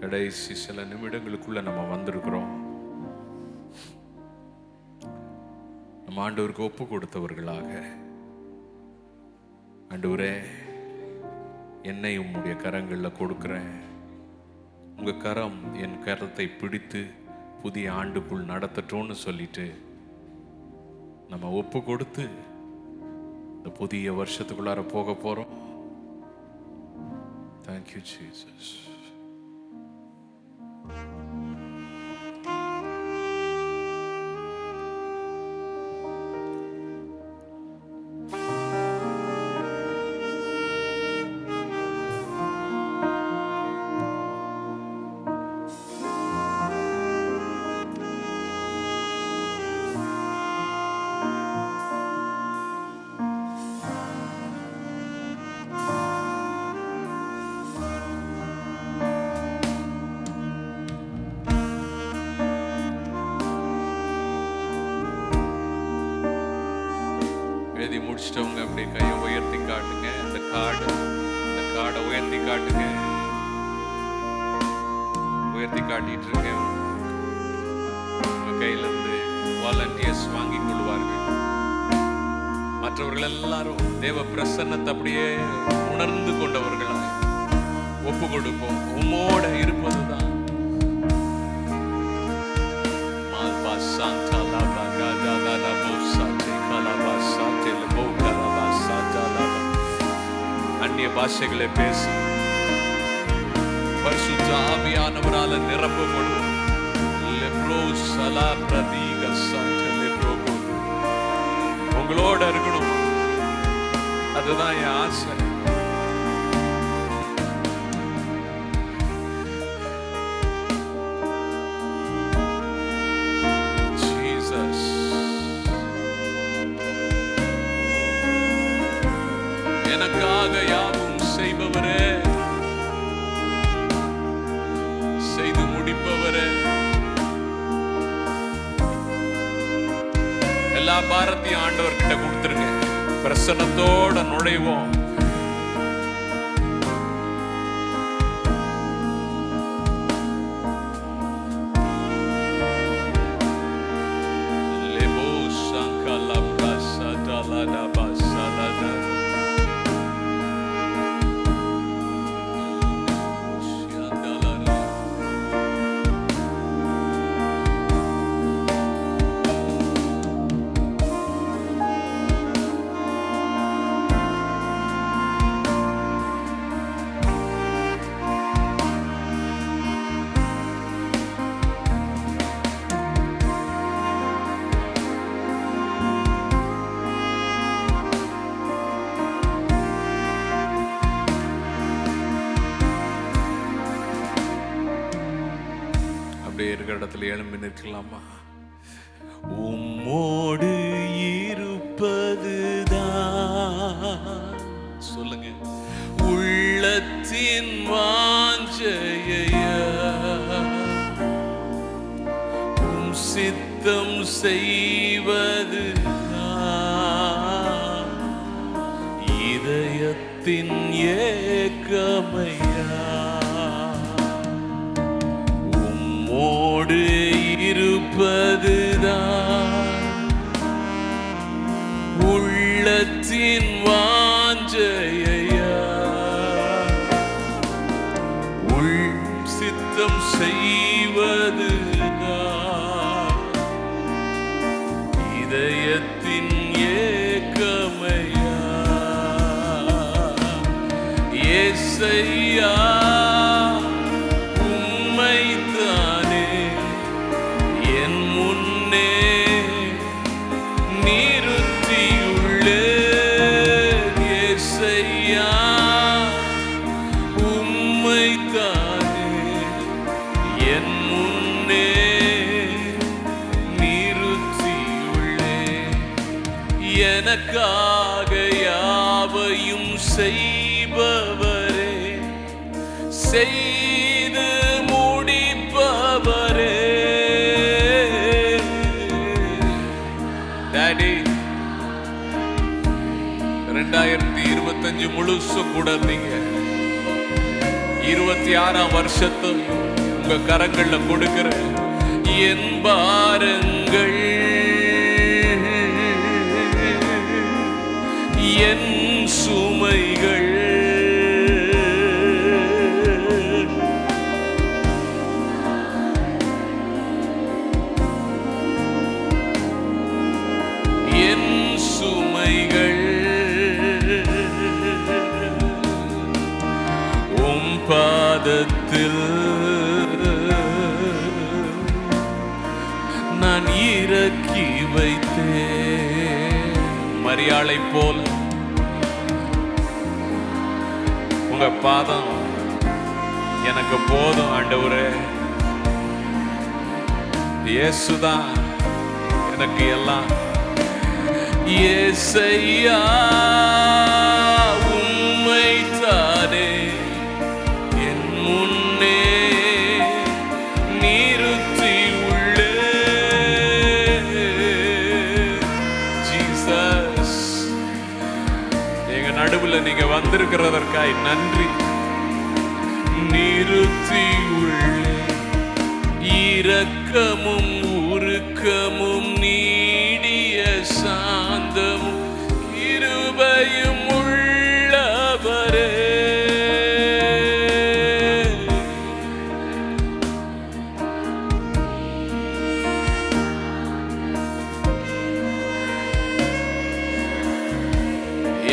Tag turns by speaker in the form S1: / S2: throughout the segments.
S1: கடைசி சில நிமிடங்களுக்குள்ள நம்ம வந்திருக்கிறோம். நம்ம ஆண்டவருக்கு ஒப்பு கொடுத்தவர்களாக, ஆண்டவரே என்னை உம்முடைய கரங்களில் கொடுக்கிறேன், உங்க கரம் என் கரத்தை பிடித்து புதிய ஆண்டுக்குள் நடத்தட்டோன்னு சொல்லிட்டு நம்ம ஒப்பு கொடுத்து இந்த புதிய வருஷத்துக்குள்ளார போக போறோம். Thank you, Jesus. எழுதி முடிச்சிட்டவங்க அப்படி கையை உயர்த்தி காட்டுங்க. இந்த கார்டை உயர்த்தி காட்டுங்க. உயர்த்தி காட்டிட்டு இருக்க உங்க கையில இருந்து வாலண்டியர்ஸ் வாங்கி கொள்வார்கள். மற்றவர்கள் எல்லாரும் தேவ பிரசன்னத்தை அப்படியே உணர்ந்து கொண்டவர்களாய் ஒப்பு கொடுப்போம். உம்மோட இருப்பதுதான் அந்நிய பாஷைகளை பேசி பரிசுத்த ஆவியானவரால நிரப்பப்படும். உங்களோட இருக்கணும், அதுதான் என் ஆசை. எனக்காக யாவும் செய்பவரே, செய்து முடிப்பவரே, எல்லா பாரத்தையும் ஆண்டவர்கிட்ட கொடுத்துருங்க. பிரசன்னத்தோட நுழைவோம். இருக்கிற இடத்துல எழும்பி நிற்கலாமா? உம்மோடு இருப்பதுதான் சொல்லுங்க உள்ளத்தின் வாஞ்சையா, உம் சித்தம் செய்வது இதயத்தின் ஏக்கமையா. உம்மோடு இருப்பதுதான் உள்ளத்தின் வாஞ்சையா, உள் சித்தம் செய்வது இதயத்தின் ஏக்கமையா. ஏசையா உம்மைத்தானே என் முன்னே நிறுத்தியுள்ளேன். ஏசையா உம்மைத்தானே என் முன்னே நிறுத்தியுள்ளேன். எனக்காக யாவையும் செய்பவரே, செய்து முடிப்பவரே. டாடி 2025 முழுசும் கூட நீங்க 26ஆம் வருஷத்தை உங்க கரங்கள்ல கொடுக்கிற என் பாரங்கள் என் சுமைகள் என் சுமைகள் உம் பாதத்தில் நான் இறக்கி வைத்தேன். மரியாளை போல உங்க பாதம் எனக்கு போதும் ஆண்டவரே. இயேசுதான் எனக்கு எல்லாம். இயேசையா உம்மைத்தானே என் முன்னே நிறுத்தி உள்ளே. ஜீசஸ், எங்க நடுவுல நீங்க வந்திருக்கிறதற்காய் நன்றி. நிறுத்தி உள்ளே இரக்கமும் உருக்கமும் நீடிய சாந்தமும் கிருபையும் உள்ளவரே.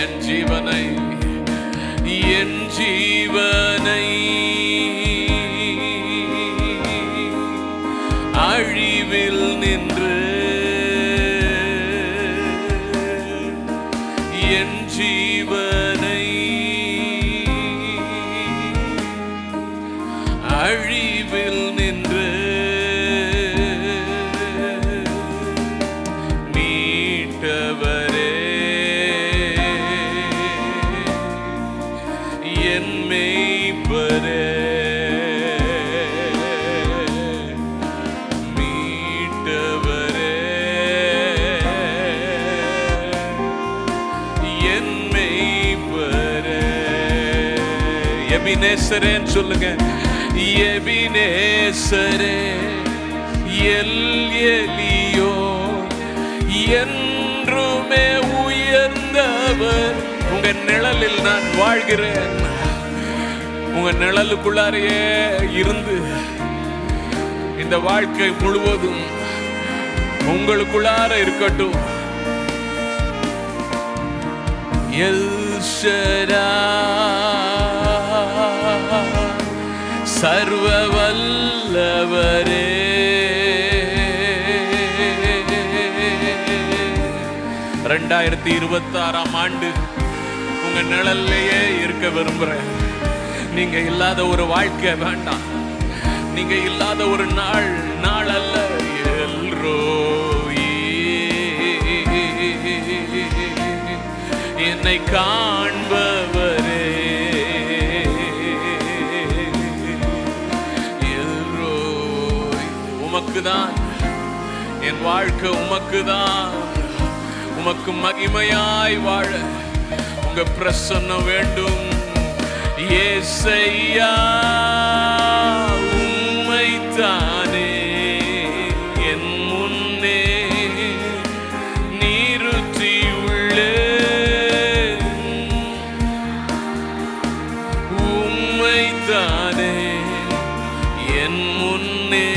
S1: என் ஜீவனை அழிவில் நின்று என் ஜீவனை அழிவில் நின்று மீட்டவரே என் மேய்ப்பரே. எபினேசரேன்னு சொல்லுங்க. எபினேசரே எல் எலியோன் என்றுமே உயர்ந்தவர். உங்க நிழலில் நான் வாழ்கிறேன். உங்க நிழலுக்குள்ளாரையே இருந்து இந்த வாழ்க்கை முழுவதும் உங்களுக்குள்ளார இருக்கட்டும். எல் ஷடாய் சர்வ வல்லவரே 2026ஆம் ஆண்டு உங்க நிழல்லையே இருக்க விரும்புறேன். நீங்க இல்லாத ஒரு வாழ்க்கை வேண்டாம். நீங்க இல்லாத ஒரு நாள் அல்ல. எல்ரோயி என்னை காண்பவரே. எல்ரோய் உமக்குதான் என் வாழ்க்கை. உமக்குதான். உமக்கு மகிமையாய் வாழ உங்க பிரசன்னம் வேண்டும். ஏசையா உம்மைத்தானே என் முன்னே நிறுத்தி உள்ளே. உம்மைத்தானே என் முன்னே.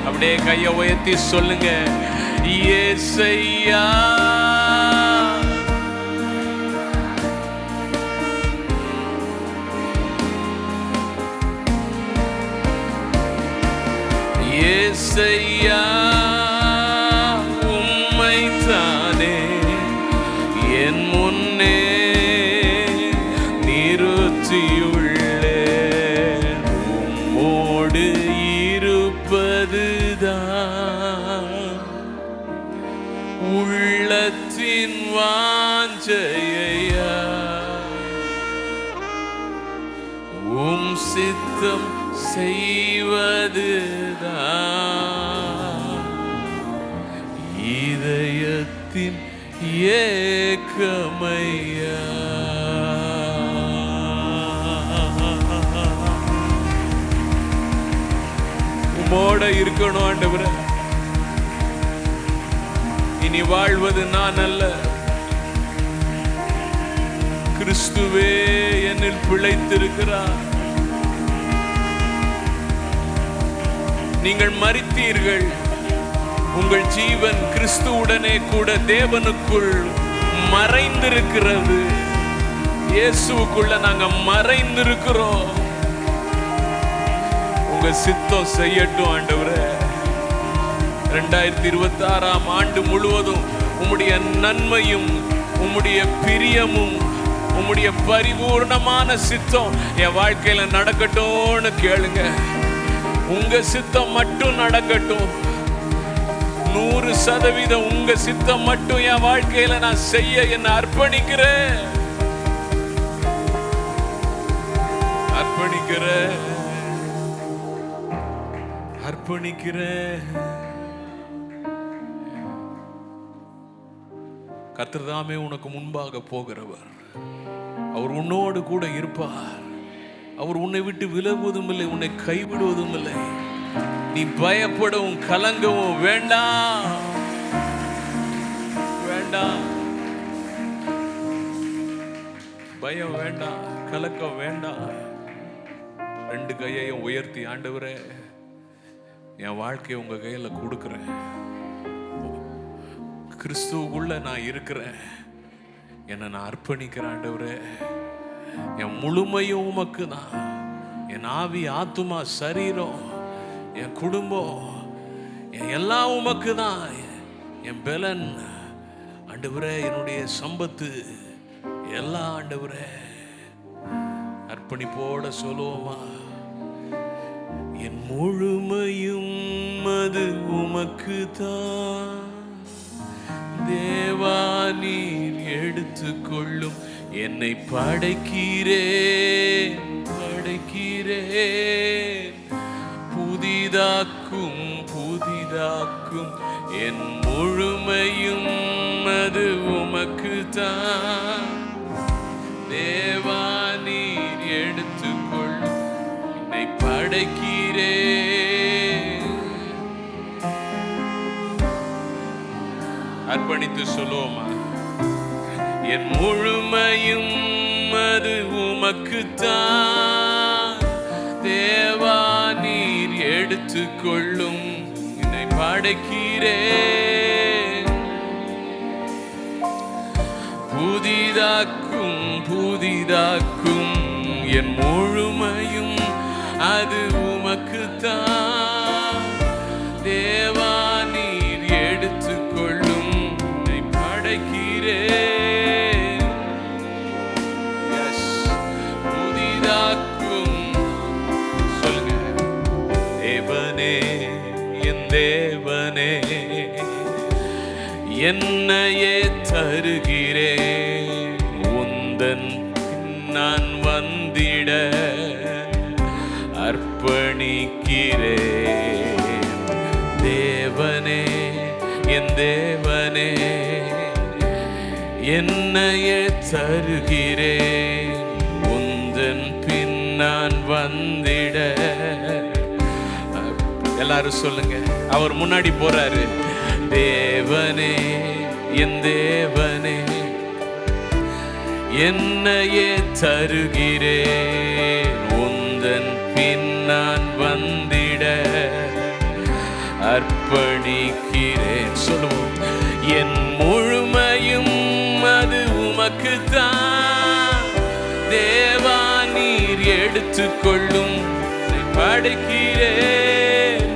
S1: அப்படியே கையை உயர்த்தி சொல்லுங்க. ஏசையா ஏசையா உம்மைத்தானே என் முன்னே நிறுத்தியுள்ளேன். உம்மோடு இருப்பதுதான் உள்ளத்தின் வாஞ்சையா. உம் சித்தம் செய்வதுதான் இதயத்தின் ஏக்கமையா. உம்மோட இருக்கணும் ஆண்டவரே. இனி வாழ்வது நான் அல்ல, கிறிஸ்துவே என்னில் பிழைத்திருக்கிறார். நீங்கள் மரித்தீர்கள், உங்கள் ஜீவன் கிறிஸ்துவுடனே கூட தேவனுக்குள் மறைந்திருக்கிறது. இயேசுவுக்குள்ள நாங்க மறைந்திருக்கிறோம். உங்க சித்தம் செய்யட்டும் ஆண்டவரே. 2026 ஆண்டு முழுவதும் உம்முடைய நன்மையும் உம்முடைய பிரியமும் உம்முடைய பரிபூர்ணமான சித்தம் என் வாழ்க்கையில நடக்கட்டும்னு கேளுங்க. உங்க சித்தம் மட்டும் நடக்கட்டும். 100% உங்க சித்தம் மட்டும் என் வாழ்க்கையில நான் செய்ய என்னை அர்ப்பணிக்கிறேன். கர்த்தர் தாமே உனக்கு முன்பாக போகிறவர். அவர் உன்னோடு கூட இருப்பார். அவர் உன்னை விட்டு விலகுவதும் இல்லை, உன்னை கைவிடுவதும் இல்லை. நீ பயப்படவும் கலங்கவும் வேண்டாம். பயம் வேண்டாம், கலக்கம் வேண்டாம். 2 கையையும் உயர்த்தி, ஆண்டவரே என் வாழ்க்கையை உங்க கையில கொடுக்கிறேன். கிறிஸ்துவுக்குள்ள நான் இருக்கிறேன். என்னை நான் அர்ப்பணிக்கிறேன் ஆண்டவரே. என் முழுமையும் உமக்கு தான். என் ஆவி, ஆத்துமா, சரீரம், என் குடும்பம், என் எல்லாம் உமக்கு தான். என் பலன் ஆண்டவரே, என்னுடைய சம்பத்து எல்லாம் ஆண்டவரே. அர்ப்பணிப்போட சொல்லுவோமா? என் முழுமையும் அது உமக்கு தான் தேவா, நீர் எடுத்துக்கொள்ளும். என்னை படைக்கிறேன், புதிதாக்கும் என் முழுமையும் அது உமக்கு தான் தேவா, நீர் எடுத்துக்கொள்ளும். என்னை படைக்கிறேன். அர்ப்பணித்து சொல்லுவோமா? என் முழுமையும் அது உமக்கு தான் தேவா, நீர் எடுத்துக்கொள்ளும். என்னை படைக்கிறேன். புதிதாக்கும் என் முழுமையும் அது உமக்கு தான் தேவா, நீர் எடுத்துக்கொள்ளும். என்னை படைக்கிறேன். புதிதாக்கும். சொல்லுங்க. தேவனே, என் தேவனே, என்னையே தருகிறேன். உந்தன் நான் வந்திட அர்ப்பணிக்கிறேன். தேவனே, என் தேவனே, என்னையே தருகிறேன். உந்தன் பின் நான் வந்திட. எல்லாரும் சொல்லுங்க. அவர் முன்னாடி போறாரு. தேவனே, என் தேவனே, என்னையே தருகிறேன். உந்தன் பின் நான் வந்திட அர்ப்பணிக்கிறேன். சொல்லுவோம். என் முழுமையும் அது உமக்கு தான் தேவா, நீர் எடுத்துக்கொள்ளும். படைக்கிறேன்,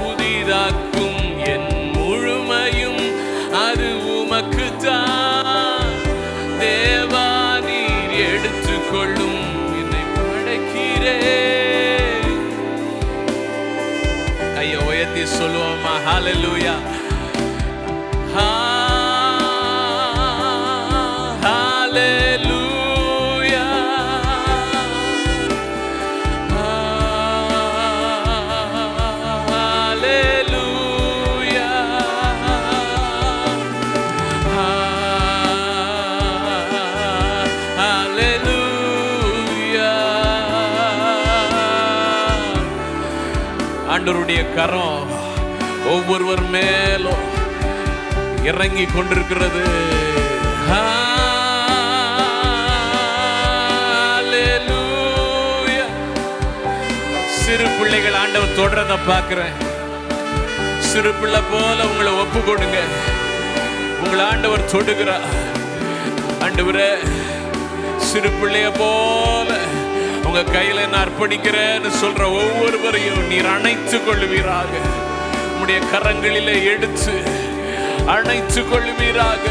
S1: புதிதாக்கும் என் முழுமையும் அது உமக்கு தான் தேவா, நீர் எடுத்துக்கொள்ளும். என்னை படைக்கிறேன். கையை உயர்த்தி சொல்லுவோமா? ஹல்லேலூயா. ஆண்டவருடைய கரம் ஒவ்வொருவர் மேலும் இறங்கி கொண்டிருக்கிறது. சிறு பிள்ளைகள் ஆண்டவர் தொடர்றத பார்க்கிறேன். சிறு பிள்ளை போல உங்களை ஒப்பு கொடுங்க. உங்களை ஆண்டவர் தொடுகிறார். ஆண்டவரே, சிறு பிள்ளைய போல உங்க கையில நான் அர்ப்பணிக்கிறேன்னு சொல்ற ஒவ்வொருவரையும் நீர் அணைத்து கொள்ளுவீராக. உம்முடைய கரங்களிலே எடுத்து அணைத்து கொள்ளுவீராக.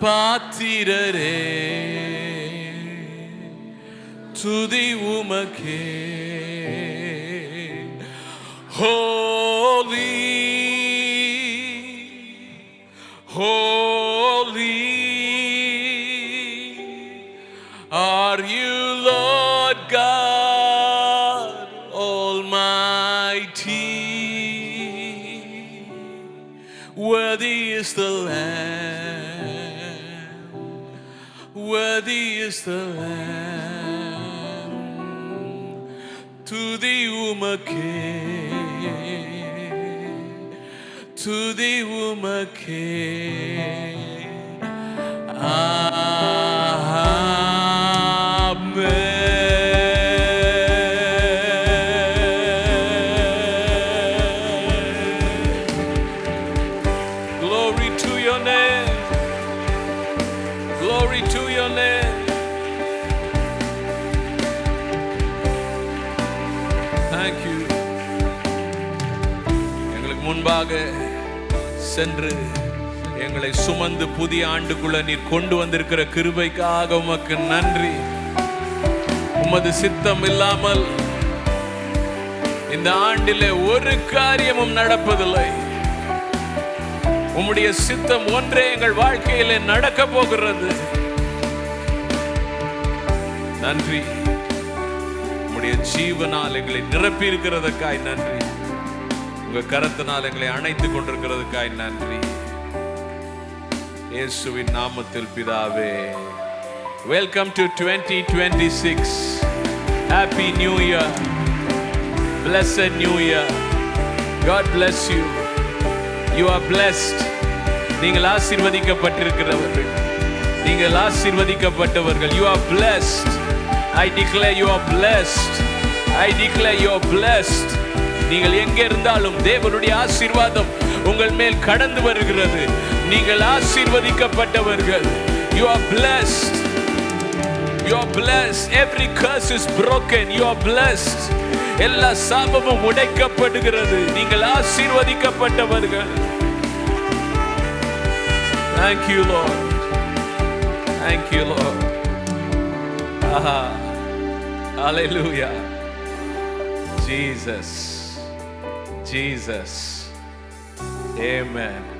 S1: பாத்திரரே துதி உமக்கே. Holy, holy are you, Lord God Almighty. Worthy is the Lamb, worthy is the Lamb. துதி உமக்கே, துதி உமக்கே. Glory to your name, glory to your name. Thank you. எங்களுக்கு முன்பாக சென்று எங்களை சுமந்து புதிய ஆண்டுக்குள்ள நீர் கொண்டு வந்திருக்கிற கிருபைக்காக உமக்கு நன்றி. உமது சித்தம் இல்லாமல் இந்த ஆண்டிலே ஒரு காரியமும் நடப்பதில்லை. உம்முடைய சித்தம் ஒன்றே எங்கள் வாழ்க்கையிலே நடக்க போகிறது. நன்றி. உம்முடைய ஜீவனால் எங்களை நிரப்பி இருக்கிறதுக்காய் நன்றி. உங்க கரத்தினால் எங்களை அணைத்துக் கொண்டிருக்கிறதுக்காய் நன்றி. இயேசுவின் நாமத்தில் பிதாவே. Welcome to 2026. Happy New Year. Blessed New Year. God bless you. You are blessed. நீங்கள் ஆசீர்வதிக்கப்பட்டிருக்கிறவர்கள். நீங்கள் ஆசீர்வதிக்கப்பட்டவர்கள். You are blessed. I declare you are blessed. I declare you are blessed. நீங்கள் எங்கே இருந்தாலும் தேவனுடைய ஆசீர்வாதம் உங்கள் மேல் கடந்து வருகிறது. நீங்கள் ஆசீர்வதிக்கப்பட்டவர்கள். You are blessed. You are blessed. Every curse is broken. You are blessed. எல்லா சாபமும் உடைக்கப்படுகிறது. நீங்கள் ஆசீர்வதிக்கப்பட்டவர்கள். Thank you, Lord. Thank you, Lord. Aha. Hallelujah. Jesus. Jesus. Amen.